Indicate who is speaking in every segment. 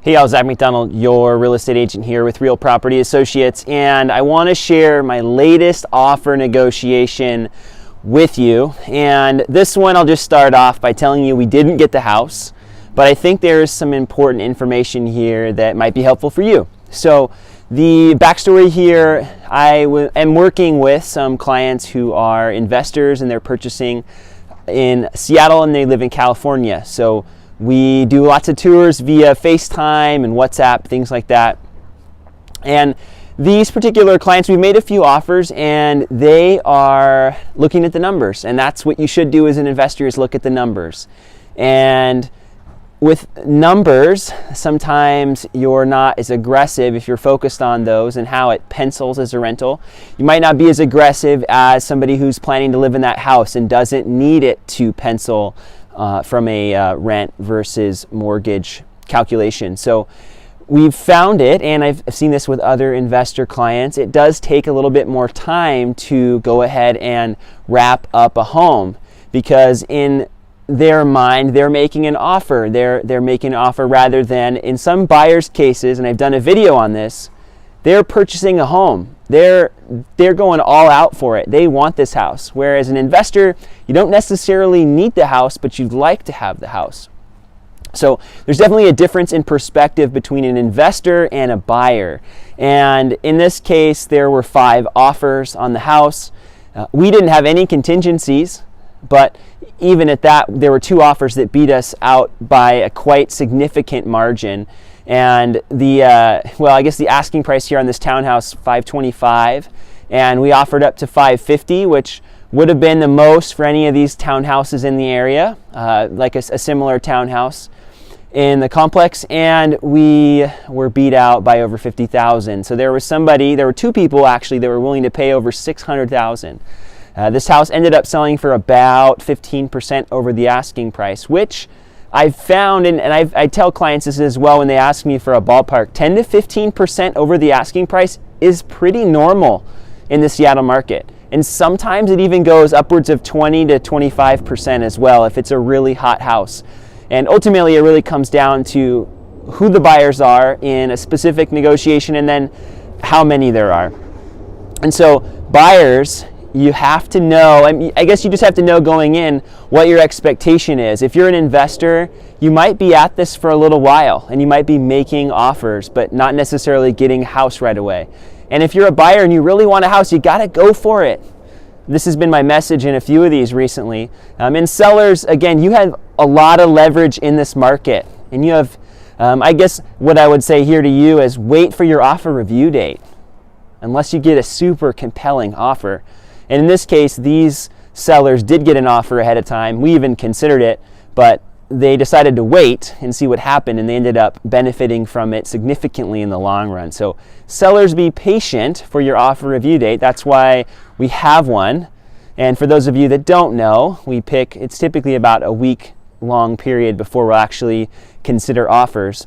Speaker 1: Hey, I'm Zach McDonald, your real estate agent here with Real Property Associates, and I want to share my latest offer negotiation with you. And this one, I'll just start off by telling you we didn't get the house, but I think there is some important information here that might be helpful for you. So the backstory here, I am working with some clients who are investors and they're purchasing in Seattle and they live in California. So we do lots of tours via FaceTime and WhatsApp, things like that. And these particular clients, we've made a few offers and they are looking at the numbers. And that's what you should do as an investor, is look at the numbers. And with numbers, sometimes you're not as aggressive if you're focused on those and how it pencils as a rental. You might not be as aggressive as somebody who's planning to live in that house and doesn't need it to pencil from a rent versus mortgage calculation. So we've found it, and I've seen this with other investor clients, it does take a little bit more time to go ahead and wrap up a home, because in their mind they're making an offer. They're making an offer rather than, in some buyers' cases, and I've done a video on this, they're purchasing a home. They're going all out for it. They want this house. Whereas an investor, you don't necessarily need the house, but you'd like to have the house. So there's definitely a difference in perspective between an investor and a buyer. And in this case, there were 5 offers on the house. We didn't have any contingencies, but even at that, there were 2 offers that beat us out by a quite significant margin. And I guess the asking price here on this townhouse, $525, and we offered up to $550, which would have been the most for any of these townhouses in the area, like a similar townhouse in the complex, and we were beat out by over $50,000. So there were 2 people actually that were willing to pay over $600,000. This house ended up selling for about 15% over the asking price, which I've found, and I tell clients this as well when they ask me for a ballpark, 10 to 15% over the asking price is pretty normal in the Seattle market. And sometimes it even goes upwards of 20 to 25% as well if it's a really hot house. And ultimately it really comes down to who the buyers are in a specific negotiation and then how many there are. And so buyers, you have to know, I guess you just have to know going in what your expectation is. If you're an investor, you might be at this for a little while and you might be making offers, but not necessarily getting a house right away. And if you're a buyer and you really want a house, you gotta go for it. This has been my message in a few of these recently. And sellers, again, you have a lot of leverage in this market. And you have, I guess what I would say here to you is wait for your offer review date, unless you get a super compelling offer. And in this case, these sellers did get an offer ahead of time. We even considered it, but they decided to wait and see what happened, and they ended up benefiting from it significantly in the long run. So sellers, be patient for your offer review date. That's why we have one. And for those of you that don't know, it's typically about a week-long period before we'll actually consider offers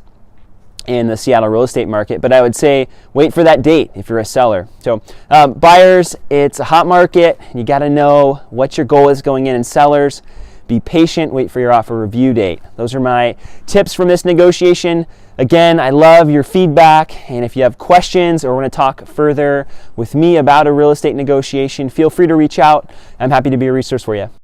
Speaker 1: in the Seattle real estate market. But I would say wait for that date if you're a seller. So buyers, it's a hot market. You got to know what your goal is going in. And sellers, be patient, wait for your offer review date. Those are my tips from this negotiation. Again, I love your feedback, and if you have questions or want to talk further with me about a real estate negotiation, feel free to reach out. I'm happy to be a resource for you.